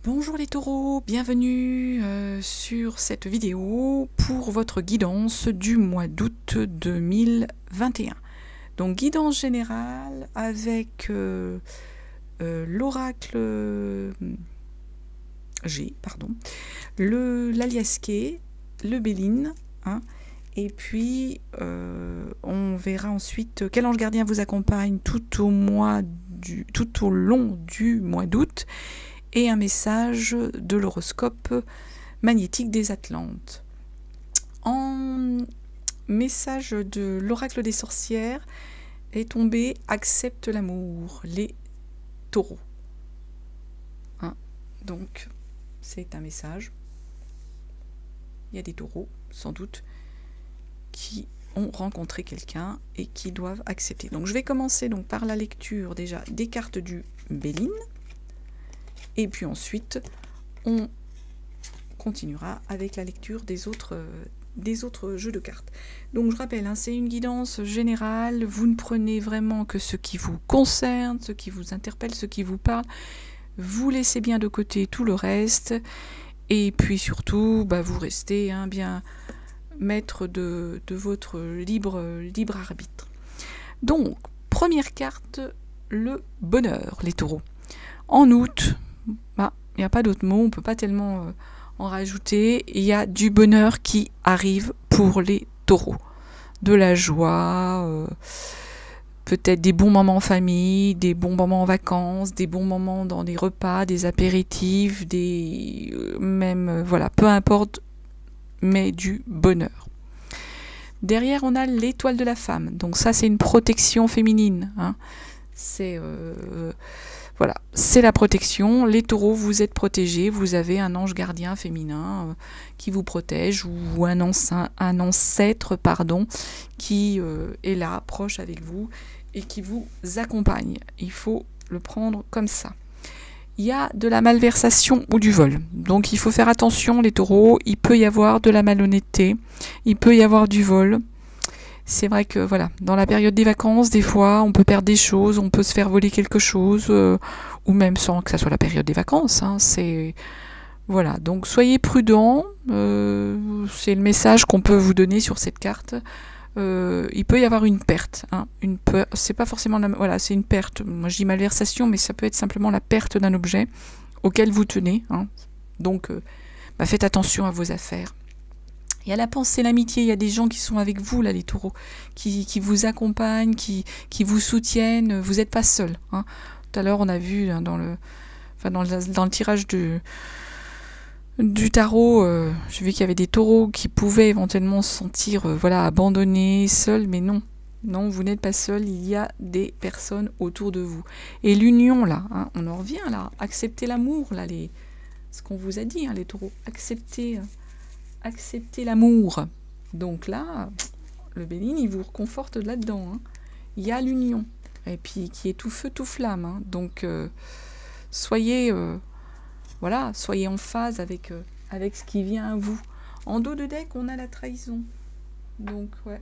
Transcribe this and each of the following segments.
Bonjour les taureaux, bienvenue sur cette vidéo pour votre guidance du mois d'août 2021. Donc guidance générale avec l'oracle G, pardon, l'Aliasqué, le Béline, hein, et puis on verra ensuite quel ange gardien vous accompagne tout au long du mois d'août, et un message de l'horoscope magnétique des Atlantes. En message de l'oracle des sorcières est tombé « Accepte l'amour », les taureaux. Hein, donc, c'est un message. Il y a des taureaux, sans doute, qui ont rencontré quelqu'un et qui doivent accepter. Donc, je vais commencer donc par la lecture déjà des cartes du Béline. Et puis ensuite, on continuera avec la lecture des autres jeux de cartes. Donc je rappelle, hein, c'est une guidance générale. Vous ne prenez vraiment que ce qui vous concerne, ce qui vous interpelle, ce qui vous parle. Vous laissez bien de côté tout le reste. Et puis surtout, vous restez bien maître de votre libre arbitre. Donc, première carte, le bonheur, les taureaux. En août, il n'y a pas d'autre mot, on ne peut pas tellement en rajouter. Il y a du bonheur qui arrive pour les taureaux. De la joie, peut-être des bons moments en famille, des bons moments en vacances, des bons moments dans des repas, des apéritifs, voilà, peu importe, mais du bonheur. Derrière, on a l'étoile de la femme. Donc ça, c'est une protection féminine. Hein. Voilà, c'est la protection. Les taureaux, vous êtes protégés. Vous avez un ange gardien féminin qui vous protège, ou un ancêtre, qui est là, proche avec vous, et qui vous accompagne. Il faut le prendre comme ça. Il y a de la malversation ou du vol. Donc il faut faire attention, les taureaux. Il peut y avoir de la malhonnêteté. Il peut y avoir du vol. C'est vrai que voilà, dans la période des vacances, des fois, on peut perdre des choses, on peut se faire voler quelque chose, ou même sans que ça soit la période des vacances. Hein, voilà, donc soyez prudents. C'est le message qu'on peut vous donner sur cette carte. Il peut y avoir une perte. Hein, c'est pas forcément voilà, c'est une perte. Moi, je dis malversation, mais ça peut être simplement la perte d'un objet auquel vous tenez. Hein. Donc, faites attention à vos affaires. Il y a la pensée, l'amitié, il y a des gens qui sont avec vous, là, les taureaux, qui vous accompagnent, qui vous soutiennent. Vous n'êtes pas seul. Hein. Tout à l'heure, on a vu hein, dans le tirage du tarot, j'ai vu qu'il y avait des taureaux qui pouvaient éventuellement se sentir abandonnés, seuls, mais non. Non, vous n'êtes pas seul, il y a des personnes autour de vous. Et l'union, là, hein, on en revient, là, acceptez l'amour, là, ce qu'on vous a dit, hein, les taureaux, acceptez l'amour. Donc là, le Béline, il vous reconforte là-dedans. Hein. Il y a l'union, et puis qui est tout feu, tout flamme. Hein. Donc, soyez en phase avec ce qui vient à vous. En dos de deck, on a la trahison. Donc, ouais.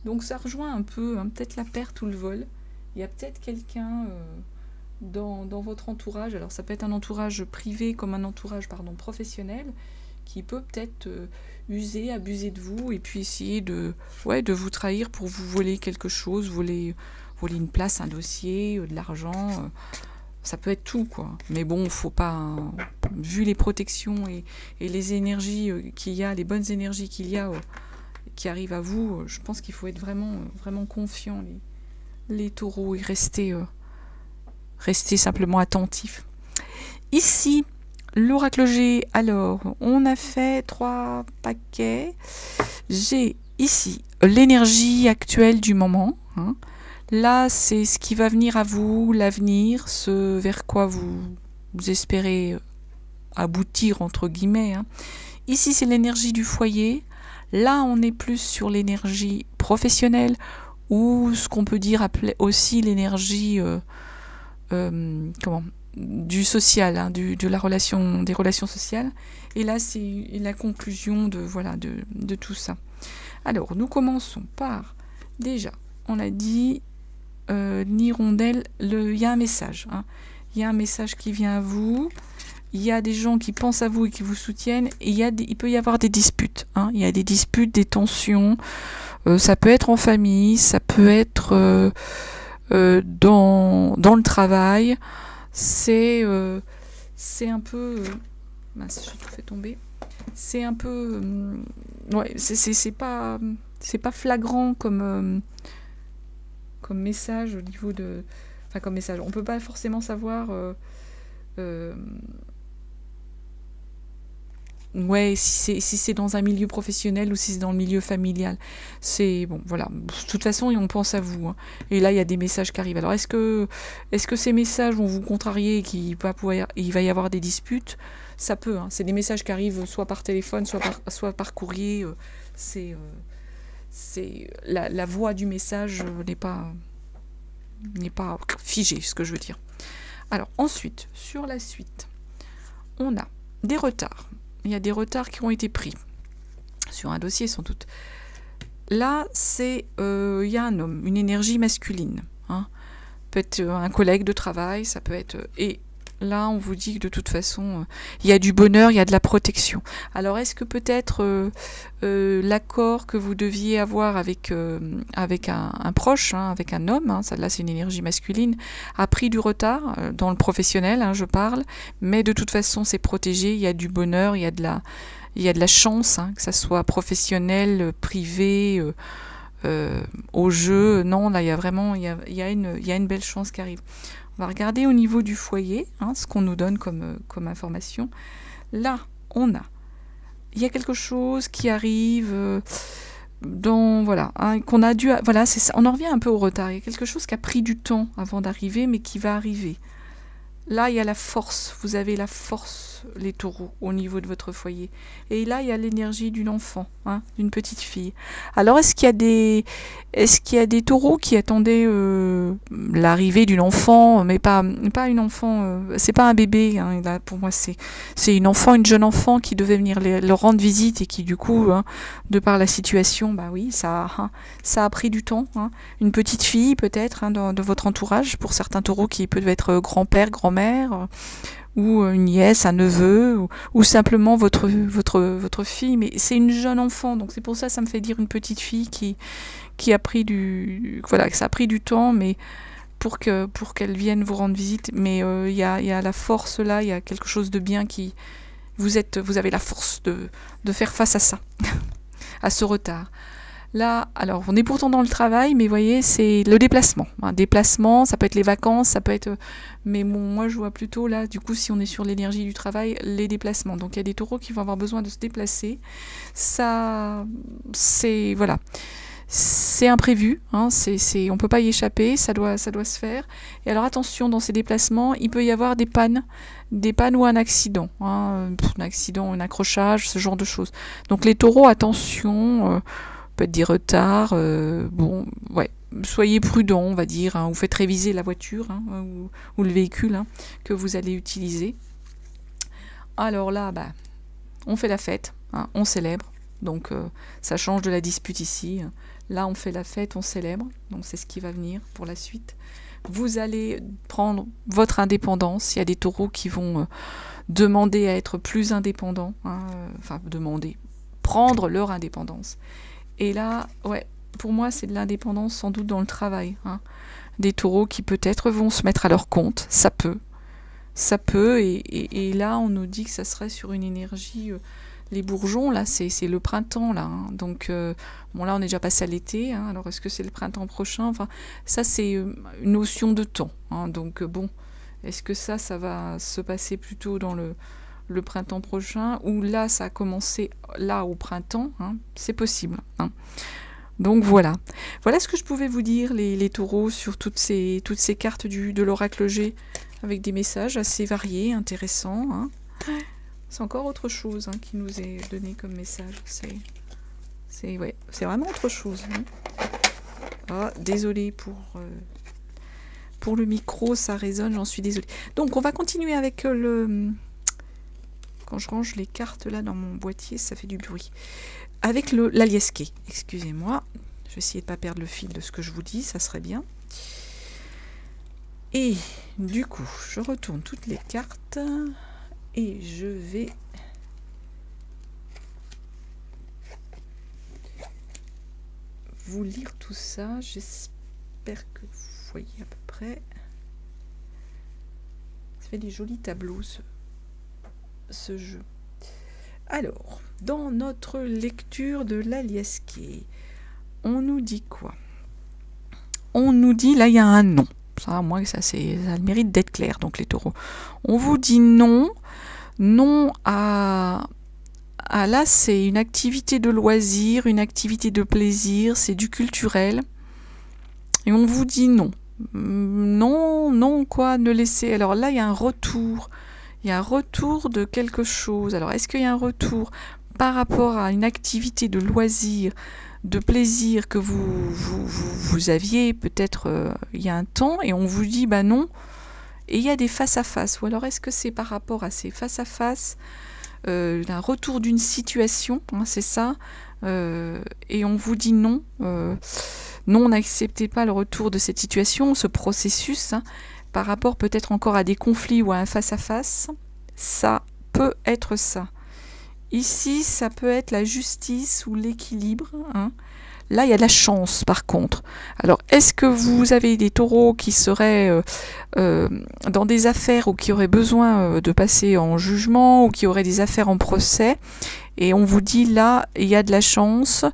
Donc, ça rejoint un peu, hein, peut-être la perte ou le vol. Il y a peut-être quelqu'un dans votre entourage. Alors, ça peut être un entourage privé comme un entourage, professionnel, qui peut peut-être user, abuser de vous, et puis essayer de vous trahir pour vous voler quelque chose, voler une place, un dossier, de l'argent. Ça peut être tout, quoi. Mais bon, faut pas, vu les protections et les énergies qu'il y a, les bonnes énergies qu'il y a, qui arrivent à vous, je pense qu'il faut être vraiment confiant, les taureaux, et rester simplement attentifs. Ici, l'oracle G, alors, on a fait 3 paquets. J'ai ici l'énergie actuelle du moment. Hein. Là, c'est ce qui va venir à vous, l'avenir, ce vers quoi vous espérez aboutir, entre guillemets. Hein. Ici, c'est l'énergie du foyer. Là, on est plus sur l'énergie professionnelle, ou ce qu'on peut dire appeler aussi l'énergie du social, hein, des relations sociales. Et là, c'est la conclusion de tout ça. Alors, nous commençons par, déjà, on a dit, l'hirondelle, il y a un message. Hein. Il y a un message qui vient à vous. il y a des gens qui pensent à vous et qui vous soutiennent, et il peut y avoir des disputes. Hein. Il y a des disputes, des tensions. Ça peut être en famille, ça peut être dans le travail. C'est un peu... mince, j'ai tout fait tomber. C'est un peu... ouais, c'est pas flagrant comme message au niveau de... Enfin, comme message. On peut pas forcément savoir... ouais, si c'est dans un milieu professionnel ou si c'est dans le milieu familial. C'est bon, voilà. De toute façon, on pense à vous. Hein. Et là, il y a des messages qui arrivent. Alors, est-ce que ces messages vont vous contrarier et qu'il va y avoir des disputes? Ça peut. Hein. C'est des messages qui arrivent soit par téléphone, soit par courrier. C'est la voix du message n'est pas figée, ce que je veux dire. Alors, ensuite, sur la suite, on a des retards. Il y a des retards qui ont été pris sur un dossier sans doute. Là, il y a un homme, une énergie masculine. Hein. Peut être un collègue de travail, ça peut être... Et là, on vous dit que de toute façon, il y a du bonheur, il y a de la protection. Alors, est-ce que peut-être l'accord que vous deviez avoir avec un proche, hein, avec un homme, hein, ça là c'est une énergie masculine, a pris du retard dans le professionnel, hein, je parle, mais de toute façon c'est protégé, il y a du bonheur, il y a de la chance, hein, que ça soit professionnel, privé, au jeu. Non, là il y a vraiment il y a une belle chance qui arrive. On va regarder au niveau du foyer, hein, ce qu'on nous donne comme information. Là, il y a quelque chose qui arrive voilà, hein, qu'on a dû... Voilà, on en revient un peu au retard. Il y a quelque chose qui a pris du temps avant d'arriver, mais qui va arriver. Là, il y a la force. Vous avez la force, les taureaux, au niveau de votre foyer. Et là, il y a l'énergie d'une enfant, hein, d'une petite fille. Alors, est-ce qu'il y a des taureaux qui attendaient l'arrivée d'une enfant, mais pas une enfant, c'est pas un bébé, hein, là, pour moi, c'est une jeune enfant qui devait venir leur rendre visite et qui, du coup, hein, de par la situation, bah oui, ça a pris du temps. Hein. Une petite fille, peut-être, hein, de votre entourage, pour certains taureaux qui peuvent être grand-père, grand-mère, ou une nièce, un neveu, ou simplement votre fille, mais c'est une jeune enfant, donc c'est pour ça me fait dire une petite fille qui a pris voilà, que ça a pris du temps, mais pour qu'elle vienne vous rendre visite, mais il y a la force là, il y a quelque chose de bien qui vous avez la force de faire face à ça, à ce retard. Là, alors, on est pourtant dans le travail, mais vous voyez, c'est le déplacement. Un déplacement, ça peut être les vacances, ça peut être... Mais bon, moi, je vois plutôt, là, du coup, si on est sur l'énergie du travail, les déplacements. Donc, il y a des taureaux qui vont avoir besoin de se déplacer. Ça, c'est... Voilà. C'est imprévu, hein, on ne peut pas y échapper, ça doit se faire. Et alors, attention, dans ces déplacements, il peut y avoir des pannes ou un accident. Hein, un accident, un accrochage, ce genre de choses. Donc, les taureaux, attention... peut-être des retards, bon, ouais, soyez prudents, on va dire, hein, ou faites réviser la voiture, hein, ou le véhicule, hein, que vous allez utiliser. Alors là, bah, on fait la fête, hein, on célèbre, donc ça change de la dispute ici. Là, on fait la fête, on célèbre, donc c'est ce qui va venir pour la suite. Vous allez prendre votre indépendance, il y a des taureaux qui vont demander à être plus indépendants, hein, enfin prendre leur indépendance. Et là, ouais, pour moi, c'est de l'indépendance sans doute dans le travail. Hein. Des taureaux qui peut-être vont se mettre à leur compte, ça peut. Et là, on nous dit que ça serait sur une énergie... les bourgeons, là, c'est le printemps, là. Hein. Donc, bon, là, on est déjà passé à l'été. Hein. Alors, est-ce que c'est le printemps prochain? Enfin, ça, c'est une notion de temps. Hein. Donc, bon, est-ce que ça va se passer plutôt dans le printemps prochain, ou là ça a commencé là au printemps, hein, c'est possible. Hein. Donc voilà ce que je pouvais vous dire, les taureaux, sur toutes ces cartes de l'oracle G, avec des messages assez variés, intéressants. Hein. C'est encore autre chose, hein, qui nous est donné comme message. C'est vraiment autre chose. Hein. Ah, désolée pour le micro, ça résonne, j'en suis désolée. Donc on va continuer avec Quand je range les cartes là dans mon boîtier, ça fait du bruit. Avec l'aliesqué, excusez-moi. Je vais essayer de ne pas perdre le fil de ce que je vous dis, ça serait bien. Et du coup, je retourne toutes les cartes. Et je vais vous lire tout ça. J'espère que vous voyez à peu près. Ça fait des jolis tableaux, ce jeu. Alors, dans notre lecture de l'Aliasqué, on nous dit quoi? On nous dit, là, il y a un non. Ça, moi, ça a le mérite d'être clair, donc les taureaux. On vous dit non. Non à là, c'est une activité de loisir, une activité de plaisir, c'est du culturel. Et on vous dit non. Non, non, quoi, ne laissez... Alors là, il y a un retour. Il y a un retour de quelque chose. Alors, est-ce qu'il y a un retour par rapport à une activité de loisir, de plaisir que vous aviez peut-être il y a un temps, et on vous dit, bah non, et il y a des face-à-face. Ou alors, est-ce que c'est par rapport à ces face-à-face, un retour d'une situation, hein, c'est ça, et on vous dit non, non, n'acceptez pas le retour de cette situation, ce processus, hein, par rapport peut-être encore à des conflits ou à un face-à-face, ça peut être ça. Ici, ça peut être la justice ou l'équilibre, hein. Là, il y a de la chance, par contre. Alors, est-ce que vous avez des taureaux qui seraient dans des affaires ou qui auraient besoin de passer en jugement ou qui auraient des affaires en procès? Et on vous dit, là, il y a de la chance.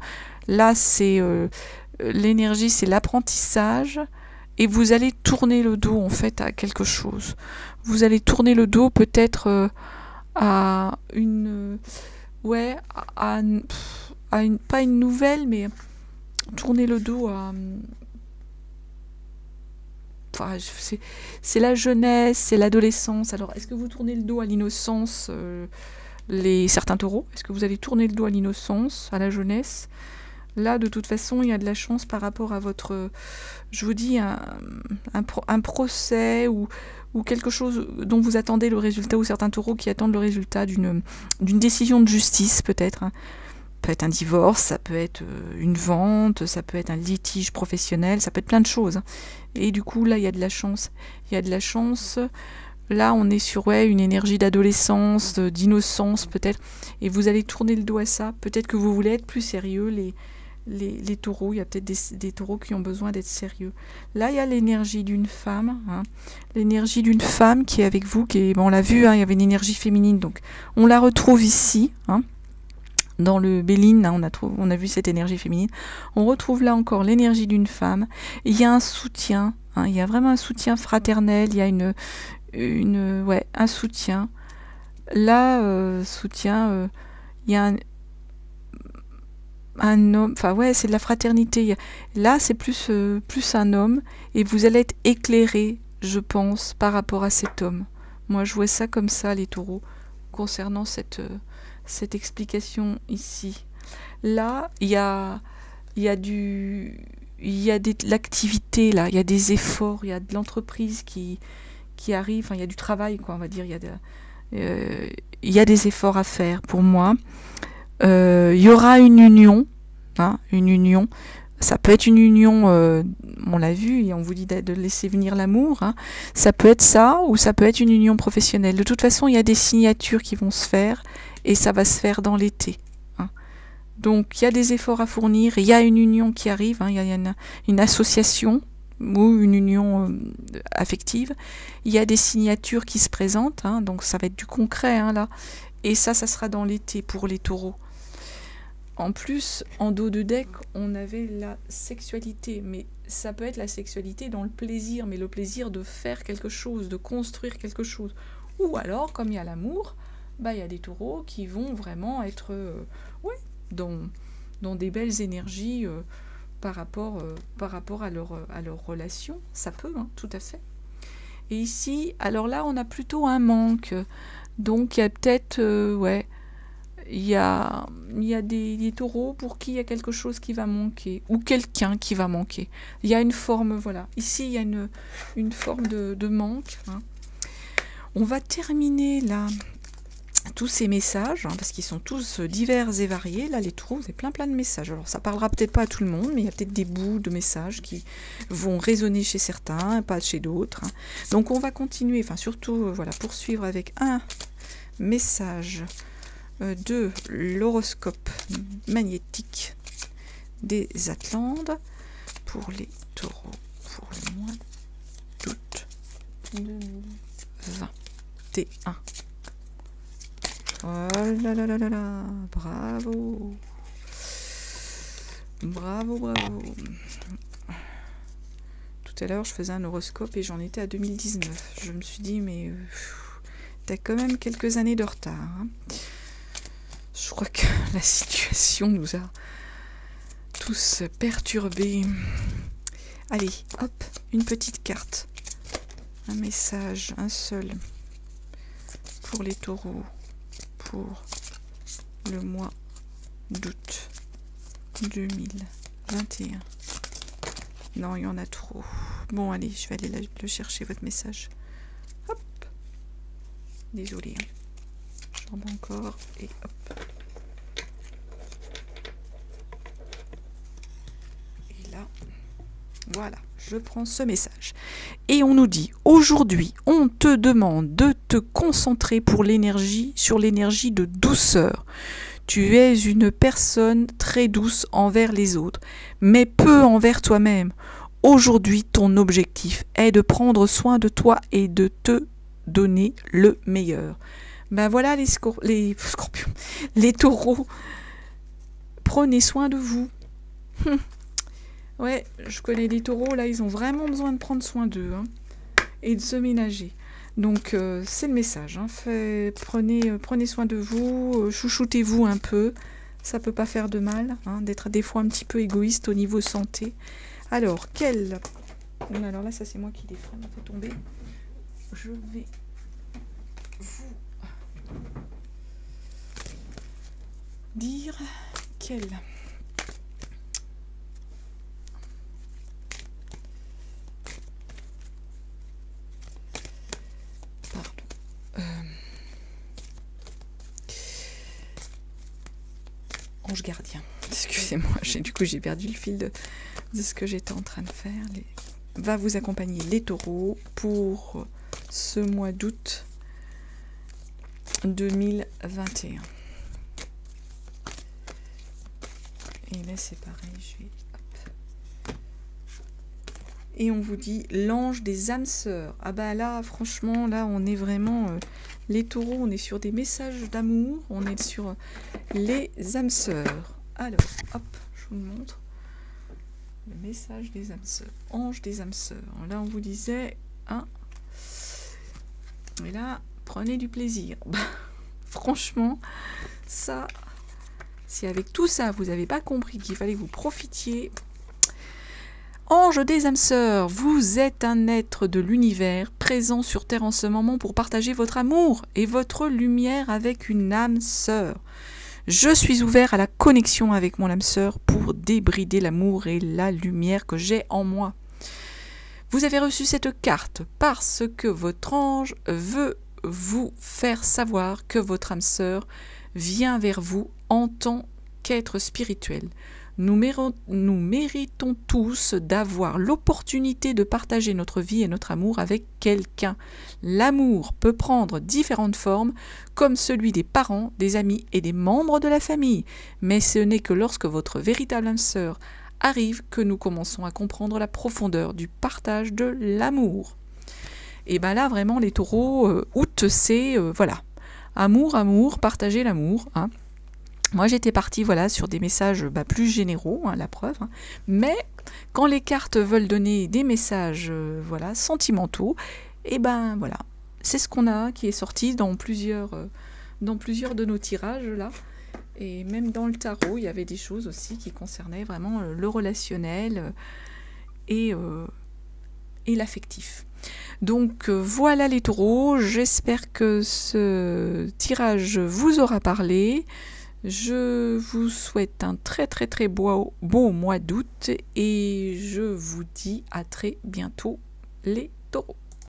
Là, c'est l'énergie, c'est l'apprentissage. Et vous allez tourner le dos, en fait, à quelque chose. Vous allez tourner le dos, peut-être à une... ouais, à une, pas une nouvelle, mais... tourner le dos à... Enfin, c'est la jeunesse, c'est l'adolescence. Alors, est-ce que vous tournez le dos à l'innocence, certains taureaux? Est-ce que vous allez tourner le dos à l'innocence, à la jeunesse? Là, de toute façon, il y a de la chance par rapport à votre... je vous dis, un procès ou quelque chose dont vous attendez le résultat, ou certains taureaux qui attendent le résultat d'une décision de justice, peut-être, hein. Ça peut être un divorce, ça peut être une vente, ça peut être un litige professionnel, ça peut être plein de choses. Et du coup, là, il y a de la chance. Il y a de la chance. Là, on est sur une énergie d'adolescence, d'innocence peut-être. Et vous allez tourner le dos à ça. Peut-être que vous voulez être plus sérieux, les taureaux. Il y a peut-être des taureaux qui ont besoin d'être sérieux. Là, il y a l'énergie d'une femme. Hein. L'énergie d'une femme qui est avec vous. On l'a vu, hein, il y avait une énergie féminine. Donc, on la retrouve ici. Hein. Dans le Béline, hein, on a vu cette énergie féminine. On retrouve là encore l'énergie d'une femme. Il y a un soutien, hein, il y a vraiment un soutien fraternel, il y a un soutien. Là, soutien, il y a un homme, enfin ouais, c'est de la fraternité. Là, c'est plus un homme, et vous allez être éclairé, je pense, par rapport à cet homme. Moi, je vois ça comme ça, les taureaux, concernant cette explication ici. Là, il y a de l'activité, là, il y a des efforts, il y a de l'entreprise qui arrive, enfin, il y a du travail, quoi, on va dire, il y a des efforts à faire pour moi. Il y aura une union, hein, une union. Ça peut être une union, on l'a vu, et on vous dit de laisser venir l'amour. Hein. Ça peut être ça, ou ça peut être une union professionnelle. De toute façon, il y a des signatures qui vont se faire, et ça va se faire dans l'été. Hein. Donc, il y a des efforts à fournir, il y a une union qui arrive, hein, il y a une association ou une union affective. Il y a des signatures qui se présentent, hein, donc ça va être du concret, hein, là. Et ça sera dans l'été pour les taureaux. En plus, en dos de deck, on avait la sexualité, mais ça peut être la sexualité dans le plaisir, mais le plaisir de faire quelque chose, de construire quelque chose. Ou alors, comme il y a l'amour, bah, il y a des taureaux qui vont vraiment être dans des belles énergies par rapport à leur relation. Ça peut, hein, tout à fait. Et ici, alors là, on a plutôt un manque. Donc, il y a peut-être... il y a des taureaux pour qui il y a quelque chose qui va manquer, ou quelqu'un qui va manquer. Il y a une forme, voilà. Ici, il y a une forme de manque. Hein. On va terminer là tous ces messages, hein, parce qu'ils sont tous divers et variés. Là, les taureaux, vous avez plein de messages. Alors, ça parlera peut-être pas à tout le monde, mais il y a peut-être des bouts de messages qui vont résonner chez certains, pas chez d'autres. Hein. Donc, on va continuer, enfin, surtout, poursuivre avec 1, message de l'horoscope magnétique des Atlantes pour les taureaux pour le mois d'août 2021. Oh là là là là là, bravo. Bravo, bravo. Tout à l'heure, je faisais un horoscope et j'en étais à 2019. Je me suis dit, mais t'as quand même quelques années de retard. Hein. Je crois que la situation nous a tous perturbés. Allez, hop, une petite carte. Un message, un seul, pour les taureaux, pour le mois d'août 2021. Non, il y en a trop. Bon, allez, je vais aller le chercher, votre message. Hop. Désolée. Hein. Je remets encore et hop. Et là, voilà, je prends ce message. Et on nous dit, aujourd'hui, on te demande de te concentrer sur l'énergie de douceur. Tu es une personne très douce envers les autres, mais peu envers toi-même. Aujourd'hui, ton objectif est de prendre soin de toi et de te donner le meilleur. Ben voilà les scorpions, les taureaux. Prenez soin de vous. Ouais, je connais les taureaux, là, ils ont vraiment besoin de prendre soin d'eux hein, et de se ménager. Donc, c'est le message. Hein. Prenez soin de vous, chouchoutez-vous un peu. Ça peut pas faire de mal hein, d'être des fois un petit peu égoïste au niveau santé. Alors, alors là, ça c'est moi qui les fait tomber. Je vais vous dire quel... Ange gardien, excusez-moi, du coup j'ai perdu le fil de ce que j'étais en train de faire. Va vous accompagner les taureaux pour ce mois d'août 2021. Et là c'est pareil, je vais... Hop. Et on vous dit l'ange des âmes sœurs. Ah bah là, franchement, là on est vraiment... les taureaux, on est sur des messages d'amour, on est sur les âmes sœurs. Alors, hop, je vous le montre. Le message des âmes sœurs, ange des âmes sœurs. Là, on vous disait, hein, et là, prenez du plaisir. Bah, franchement, ça, si avec tout ça, vous n'avez pas compris qu'il fallait que vous profitiez... Ange des âmes sœurs, vous êtes un être de l'univers présent sur Terre en ce moment pour partager votre amour et votre lumière avec une âme sœur. Je suis ouvert à la connexion avec mon âme sœur pour débrider l'amour et la lumière que j'ai en moi. Vous avez reçu cette carte parce que votre ange veut vous faire savoir que votre âme sœur vient vers vous en tant qu'être spirituel. Nous méritons tous d'avoir l'opportunité de partager notre vie et notre amour avec quelqu'un. L'amour peut prendre différentes formes, comme celui des parents, des amis et des membres de la famille. Mais ce n'est que lorsque votre véritable âme sœur arrive que nous commençons à comprendre la profondeur du partage de l'amour. Et bien là, vraiment, les taureaux, août, c'est, voilà, amour, partager l'amour, hein. Moi, j'étais partie voilà, sur des messages plus généraux, hein, la preuve. Hein. Mais quand les cartes veulent donner des messages voilà, sentimentaux, et ben voilà, c'est ce qu'on a qui est sorti dans plusieurs de nos tirages là. Et même dans le tarot, il y avait des choses aussi qui concernaient vraiment le relationnel et l'affectif. Donc voilà les taureaux, j'espère que ce tirage vous aura parlé. Je vous souhaite un très beau mois d'août et je vous dis à très bientôt les taureaux.